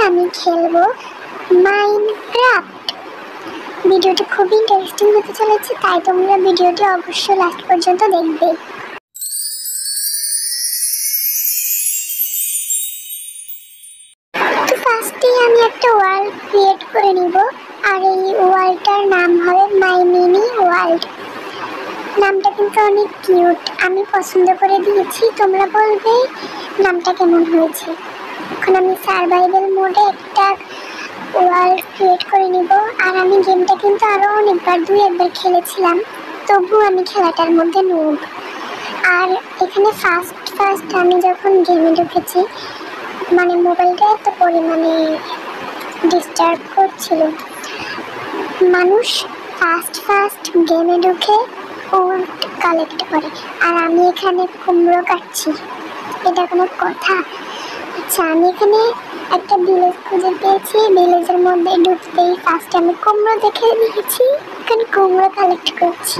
আমি খেলবো মাইনক্রাফট। ভিডিওটি খুব ইন্টারেস্টিং হতে চলেছে, তাই তোমরা ভিডিওটি অবশ্যই লাস্ট পর্যন্ত দেখবে। তো ফার্স্টেই আমি একটা ওয়ার্ল্ড ক্রিয়েট করে নিব, আর এই ওয়ার্ল্ডটার নাম হবে মাই মিনি ওয়ার্ল্ড। নামটা কিন্তু অনেক কিউট, আমি পছন্দ করে দিয়েছি, তোমরা বলবে নামটা কেমন হয়েছে। এখন আমি সার্ভাইভাল মোডে একটা ওয়ার্ল্ড ক্রিয়েট করে নিব। আর আমি গেমটা কিন্তু আরো অনেকবার 2-1বার খেলেছিলাম, তবুও আমি খেলাটার মধ্যে নুব। আর এখানে ফার্স্ট আমি যখন গেমে ঢুকেছি, মানে মোবাইলটা এত পরিমাণে ডিস্টার্ব করছিল। মানুষ ফার্স্ট গেমে ঢুকে উড কালেক্ট করে, আর আমি এখানে কুমড়ো কাটছি, এটা কোনো কথা? আচ্ছা, আমি এখানে একটা ভিলেজ খুঁজে পেয়েছি, ভিলেজের মধ্যে ঢুকতেই ফার্স্ট আমি কুমড়ো দেখে নিয়েছি, এখানে কুমড়ো কালেক্ট করছি।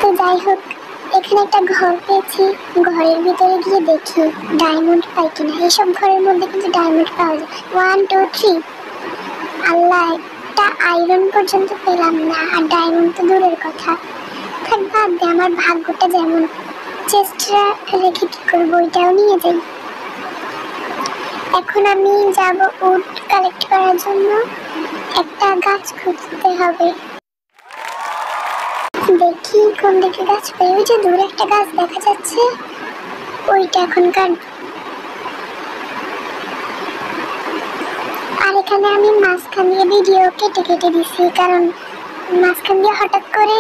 তো যাই হোক, এখানে একটা ঘর পেয়েছি, ঘরের ভিতরে গিয়ে দেখি ডায়মন্ড পাই কিনা। এইসব ঘরের মধ্যে কিন্তু ডায়মন্ড পাওয়া যায়। 1 2 3, আল্লাহ, একটা আয়রন পর্যন্ত পেলাম না, আর ডায়মন্ড তো দূরের কথা। থাক, বাদ দে, আমার ভাগ্যটা যেমন। চেষ্টা রেখে কি করবো, ওইটাও নিয়ে যাই। এখন আমি যাব উড কালেক্ট করার জন্য, একটা গাছ খুঁজতে হবে। দেখি কোন দিকে গাছ পাই। ওই যে দূরে একটা গাছ দেখা যাচ্ছে, ওইটা এখন কাটব। আর এখানে আমি মাঝখান দিয়ে ভিডিও কেটে দিছি, কারণ মাঝখান দিয়ে হঠাৎ করে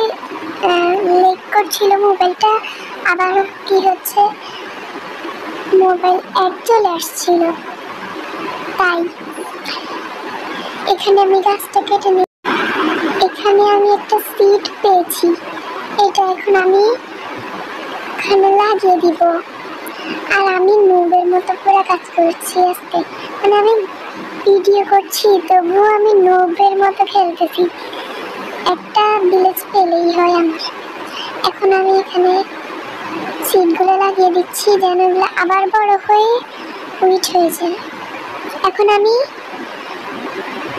লেগ করছিল মোবাইলটা, আবার কি হচ্ছে, মোবাইল অ্যাড চলে আসছিল, তাই এখানে আমি গাছটা কেটে নিই। এখানে আমি একটা সিড পেয়েছি, এটা এখন আমি এখানে লাগিয়ে দিব। আর আমি নুবের মতো পুরো কাজ করছি আজকে, মানে আমি ভিডিও করছি তবুও আমি নুবের মতো খেলতেছি। একটা ভিলেজ পেলেই হয় আমার। এখন আমি এখানে সিডগুলো লাগিয়ে দিচ্ছি, যেন এগুলো আবার বড় হয়ে উইট হয়ে যায়। এখন আমি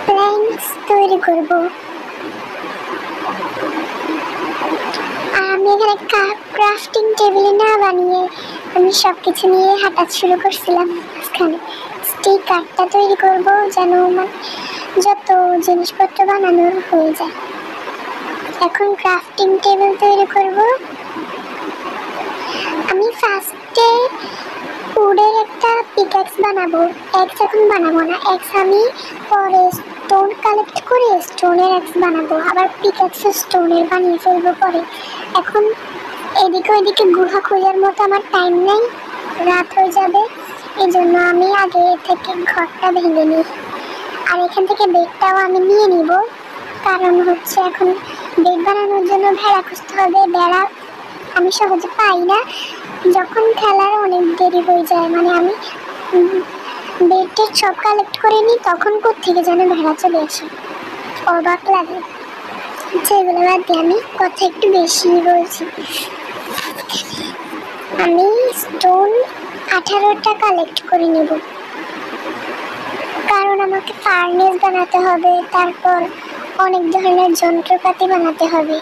প্ল্যাঙ্কস তৈরি করব। আর আমি এখানে ক্রাফটিং টেবিলে না বানিয়ে আমি সব কিছু নিয়ে হাঁটা শুরু করছিলাম। এখানে স্টিকারটা তৈরি করব, যেন যত জিনিসপত্র বানানোর হয়ে যায়। এখন ক্রাফটিং টেবিল তৈরি করব। আমি ফার্স্টে উডের একটা পিকঅ্যাক্স বানাবো। এক্স এখন বানাবো না, এক্স আমি পরে স্টোন কালেক্ট করে স্টোনের এক্স বানাবো, আবার পিকঅ্যাক্সের স্টোনের বানিয়ে ফেলবো পরে। এখন এদিকে ওইদিকে গুহা খোঁজার মতো আমার টাইম নেই, রাত হয়ে যাবে, এই জন্য আমি আগে থেকে ঘরটা ভেঙে নিই। আর এখান থেকে বেডটাও আমি নিয়ে নিব, কারণ হচ্ছে এখন বেড বানানোর জন্য ভেড়া খুঁজতে হবে। ভেড়া আমি সহজে পাই না, যখন খেলার অনেক দেরি হয়ে যায়, মানে আমি বেডটা সব কালেক্ট করে নিই, তখন কোত্থেকে যেন ভেড়া চলে আসে, অবাক লাগে। সেগুলো বাদ দিয়ে আমি কথা একটু বেশি বলছি। আমি স্টোন 18টা কালেক্ট করে নেব, কারণ আমাকে ফার্নেস বানাতে হবে, তারপর অনেক ধরনের যন্ত্রপাতি বানাতে হবে।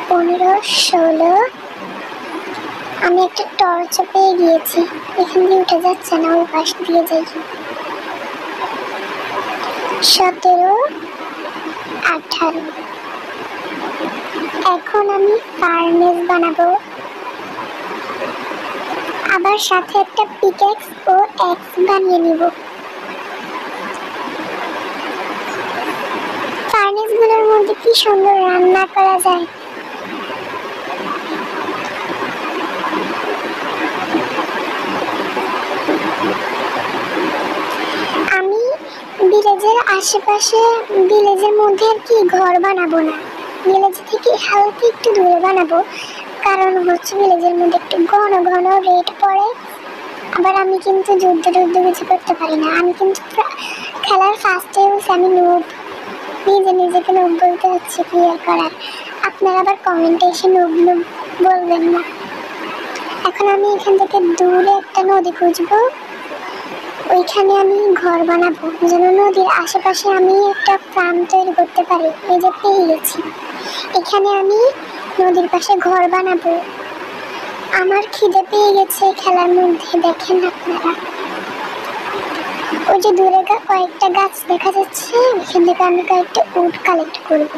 15 16, আমি একটা টর্চ পেয়ে গিয়েছি, এখান দিয়ে উঠে যাচ্ছে না, ওই পাশ দিয়ে যাই। 17 18, এখন আমি ফার্নেস বানাবো, আবার সাথে একটা পিকঅ্যাক্স ও এক্স বানিয়ে নিব। ফার্নেসগুলোর মধ্যে কি সুন্দর রান্না করা যায়। আমি ভিলেজের আশেপাশে, ভিলেজের মধ্যে আর কি ঘর বানাবো না, ভিলেজ থেকে হালকা একটু দূরে বানাবো, কারণ হচ্ছে ভিলেজের মধ্যে একটু ঘন ঘন রেড পড়ে। আবার আমি কিন্তু যুদ্ধ কিছু করতে পারি না, আমি কিন্তু খেলার ফার্স্টে আমি নুব, নিজেকে নুব বলতে হচ্ছে ক্লিয়ার করার। আপনারা আবার কমেন্টে এসে নুব বলবেন না। এখন আমি এখান থেকে দূরে একটা নদী খুঁজবো, ওইখানে আমি ঘর বানাবো, যেন নদীর আশেপাশে আমি একটা ফার্ম তৈরি করতে পারি। এই যে পেয়ে গেছি, এখানে আমি নদীর পাশে ঘর বানাবো। আমার খিদে পেয়ে গেছে খেলার মধ্যে। দেখেন আপনারা, ওই যে দূরে কয়েকটা গাছ দেখা যাচ্ছে, ওইখান থেকে আমি কয়েকটা উড কালেক্ট করব।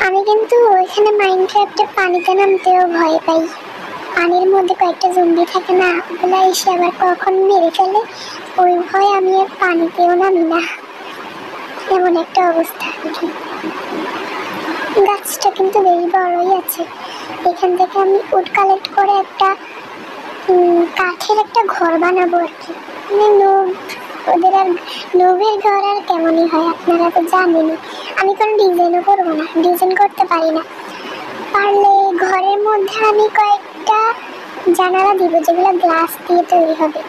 আমি কিন্তু ওইখানে মাইনক্রাফটে পানিতে নামতেও ভয় পাই। পানির মধ্যে কয়েকটা জম্বি থাকে না, ওগুলা এসে আবার কখন মেরে ফেলে, ওই ভয় আমি আর পানিতেও নামি না। এমন একটা অবস্থা। গাছটা কিন্তু বেশ বড়ই আছে। এখান থেকে আমি উড কালেক্ট করে একটা কাঠের একটা ঘর বানাবো আর কি। ওদের আর নোভের ঘর আর কেমনই হয় আপনারা তো জানেনই। আমি কোনো ডিজাইনও করবো না, ডিজাইন করতে পারি না। পারলে ঘরের মধ্যে আমি কয়েকটা জানালা দিব, যেগুলো গ্লাস দিয়ে তৈরি হবে।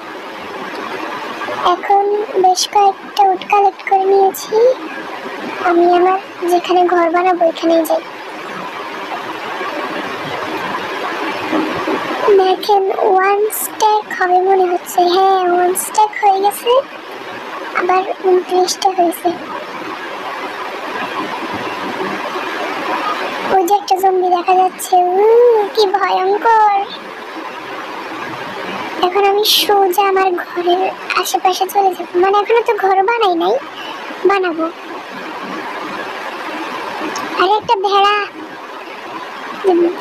এখন বেশ কয়েকটা উড কালেক্ট করে নিয়েছি। আমি আমার যেখানে ঘর বানাবো ওইখানেই যাই। দেখেন 1 স্ট্যাক হবে মনে হচ্ছে। হ্যাঁ, 1 স্ট্যাক হয়ে গেছে, আবার 29টা হয়েছে। ওই যে একটা জম্বি দেখা যাচ্ছে, কি ভয়ঙ্কর। এখন আমি সোজা আমার ঘরের আশেপাশে চলে যাব, মানে এখনো তো ঘর বানাই নাই, বানাবো। আর একটা ভেড়া,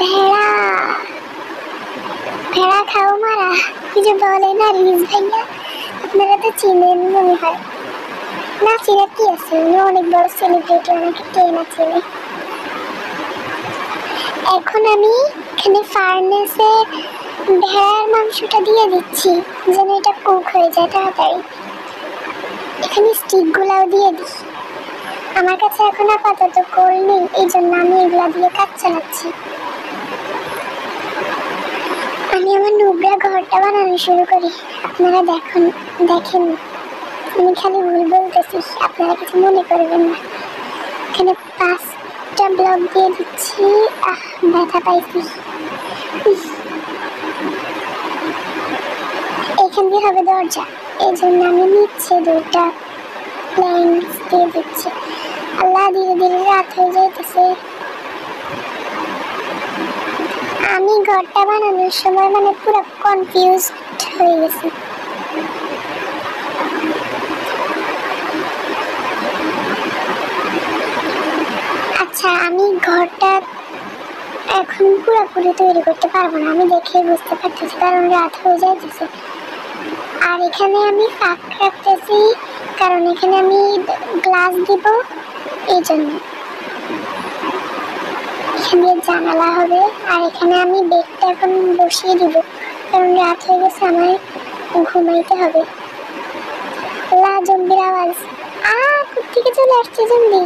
ভেড়া ভেড়া খাও মারা, কিছু বলে না রিজ ভাইয়া, আপনারা তো চিনেন মনে হয়। না চিনে কি আছে, উনি অনেক বড় সেলিব্রিটি, অনেকে কে না চিনে। এখন আমি এখানে ফার্নেসে ভেড়ার মাংসটা দিয়ে দিচ্ছি, যেন এটা কুক হয়ে যায় তাড়াতাড়ি। এখানে স্টিকগুলাও দিয়ে দিই। আমার কাছে এখন আপাতত কোল নেই, এই জন্য আমি এগুলা দিয়ে কাজ চালাচ্ছি। আমি আমার নোবরা ঘরটা বানানো শুরু করি। আপনারা দেখেন, আমি খালি ভুল বলতেছি, আপনারা কিছু মনে করবেন না। এখানে 5টা ব্লক দিয়ে দিচ্ছি। ব্যথা পাইছি। এখান দিয়ে হবে দরজা, এই জন্য আমি নিচে 2টা প্ল্যাঙ্কস দিয়ে দিচ্ছি। আল্লাহ, ধীরে ধীরে রাত হয়ে যাইতেছে। আমি ঘরটা বানানোর সময় মানে পুরো কনফিউজড হয়ে গেছি। আচ্ছা, আমি ঘরটা এখন পুরোপুরি তৈরি করতে পারবো না, আমি দেখে বুঝতে পারতেছি, কারণ রাত হয়ে যাইতেছে। আর এখানে আমি ফাঁক রাখতেছি, কারণ এখানে আমি গ্লাস দিব, এই জন্য। এখানে জানালা হবে, আর এখানে আমি বেডটা এখন বসিয়ে দিব, কারণ রাত হয়ে গেছে, আমার ঘুমাইতে হবে। জম্বির আওয়াজ, কোত্থেকে চলে আসছে জম্বি।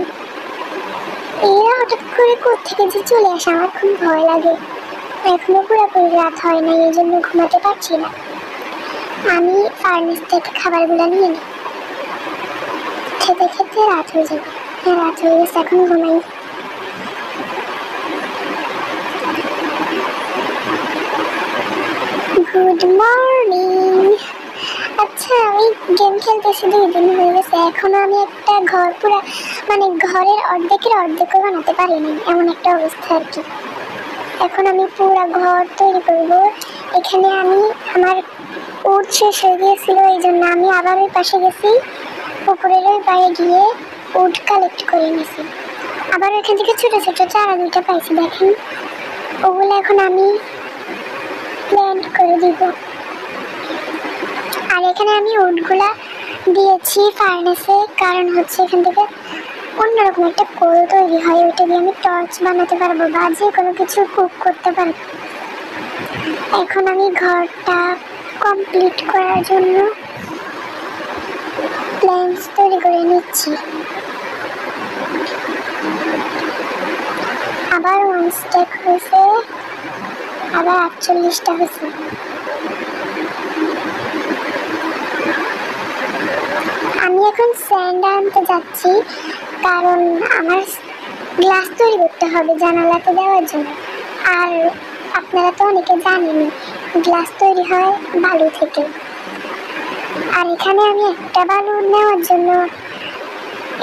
এরা হঠাৎ করে কোত্থেকে যে চলে আসে, আমার খুব ভয় লাগে। এখনো পুরোপুরি রাত হয় না, এই জন্য ঘুমাতে পারছি না। আমি ফার্নেস থেকে খাবারগুলো নিয়ে নিই, খেতে খেতে রাত হয়ে যাবে। হ্যাঁ, রাত হয়ে গেছে, এখন ঘুমাই। Good morning. আচ্ছা, আমি গেম খেলতেছি 2 দিন হয়ে গেছে, এখনো আমি একটা ঘর পুরা মানে ঘরের অর্ধেকও বানাতে পারিনি, এমন একটা অবস্থা আর কি। এখন আমি পুরা ঘর তৈরি করব। এখানে আমি আমার উড শেষ হয়ে গিয়েছিল, এই জন্য আমি আবার ওই পাশে গেছি, পুকুরের ওই পাড়ে গিয়ে উড কালেক্ট করে নিয়েছি। আবার ওইখান থেকে ছোট ছোট চারা 2টা পাইছি, দেখেন। ওগুলো এখন আমি প্ল্যান্ট করে দিব। আর এখানে আমি উডগুলা দিয়েছি ফার্নেসে, কারণ হচ্ছে এখান থেকে অন্যরকম একটা কোল তৈরি হয়, ওইটা দিয়ে আমি টর্চ বানাতে পারবো বা যে কোনো কিছু কুক করতে পারবো। এখন আমি ঘরটা কমপ্লিট করার জন্য প্ল্যান্স তৈরি করে নিচ্ছি। আবার 1 স্ট্যাক হয়েছে, আবার 48টা হয়েছে। আমি এখন স্যান্ড আনতে যাচ্ছি, কারণ আমার গ্লাস তৈরি করতে হবে জানালাতে দেওয়ার জন্য। আর আপনারা তো অনেকে জানেনই, গ্লাস তৈরি হয় বালু থেকে। আর এখানে আমি একটা বালু নেওয়ার জন্য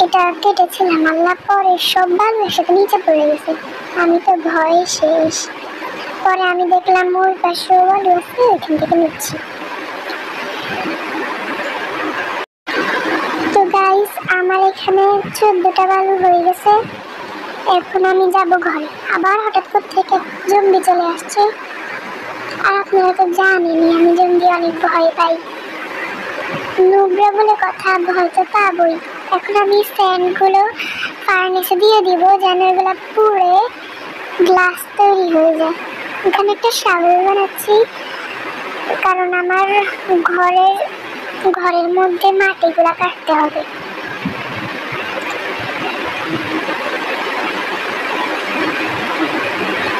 এটা কেটেছিলাম, আল্লাহ পরে সব বালু একসাথে নিচে পড়ে গেছে। আমি তো ভয়ে শেষ। পরে আমি দেখলাম ওই পাশে বালু আছে, ওইখান থেকে নিচ্ছি। তো গাইস, আমার এখানে 14টা বালু হয়ে গেছে। এখন আমি যাব ঘরে। আবার হঠাৎ করে থেকে জম্বি চলে আসছে। আর আপনারা তো জানেনই আমি জম্বি অনেক ভয় পাই। নোংরা বলে কথা, ভয় তো পাবই। এখন আমি স্যান্ডগুলো ফার্নেসে দিয়ে দিব যেন এগুলো পুড়ে গ্লাস তৈরি হয়ে যায়। এখানে একটা শাওয়ার বানাচ্ছি, কারণ আমার ঘরের মধ্যে মাটিগুলো কাটতে হবে।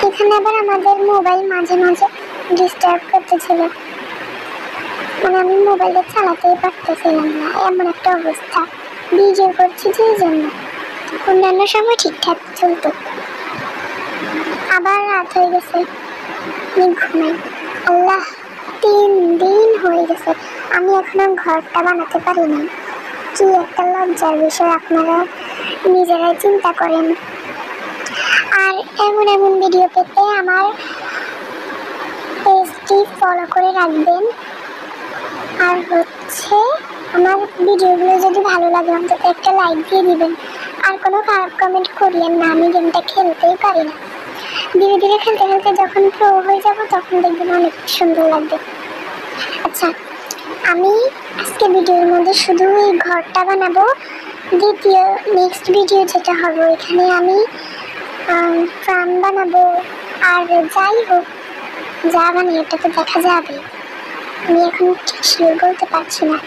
এখানে আবার আমাদের মোবাইল মাঝে মাঝে ডিস্টার্ব করতেছিল, মানে আমি মোবাইলটা চালাতেই পারতেছিলাম না, এমন একটা অবস্থা। ভিডিও করছি যে জন্য, অন্যান্য সময় ঠিকঠাক চলতো। আবার রাত হয়ে গেছে, ঘুমাই। আল্লাহ, 3 দিন হয়ে গেছে আমি এখনো ঘরটা বানাতে পারিনি। কি একটা লজ্জার বিষয়, আপনারা নিজেরাই চিন্তা করেন। আর এমন এমন ভিডিও পেতে আমার পেজটি ফলো করে রাখবেন। আর হচ্ছে আমার ভিডিওগুলো যদি ভালো লাগে অন্তত একটা লাইক দিয়ে দিবেন। আর কোনো খারাপ কমেন্ট করিয়েন না, আমি গেমটা খেলতেই পারি না। ধীরে ধীরে খেলতে খেলতে যখন প্রো হয়ে যাব তখন দেখবেন অনেক সুন্দর লাগবে। আচ্ছা, আমি আজকে ভিডিওর মধ্যে শুধু এই ঘরটা বানাবো। দ্বিতীয় নেক্সট ভিডিও যেটা হবে এখানে আমি ফার্ম বানাবো। আর যাই হোক, যা বানাই এটা তো দেখা যাবে, আমি এখন ঠিক শিওর বলতে পারছি না।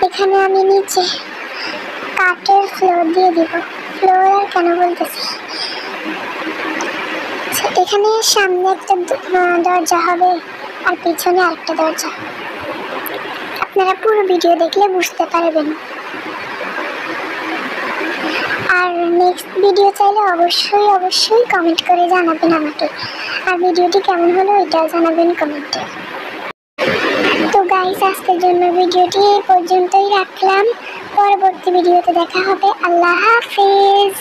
এখানে আমি নিচে কাঠের ফ্লোর দিয়ে দিব। ফ্লোর আর কেন বলতেছি, এখানে সামনে একটা দরজা হবে আর পিছনে আরেকটা দরজা। আপনারা পুরো ভিডিও দেখলে বুঝতে পারবেন। আর নেক্সট ভিডিও চাইলে অবশ্যই অবশ্যই কমেন্ট করে জানাবেন আমাকে। আর ভিডিওটি কেমন হলো এটাও জানাবেন কমেন্টে। তো গাইস, আজকের জন্য ভিডিওটি এই পর্যন্তই রাখলাম। পরবর্তী ভিডিওতে দেখা হবে। আল্লাহ হাফেজ।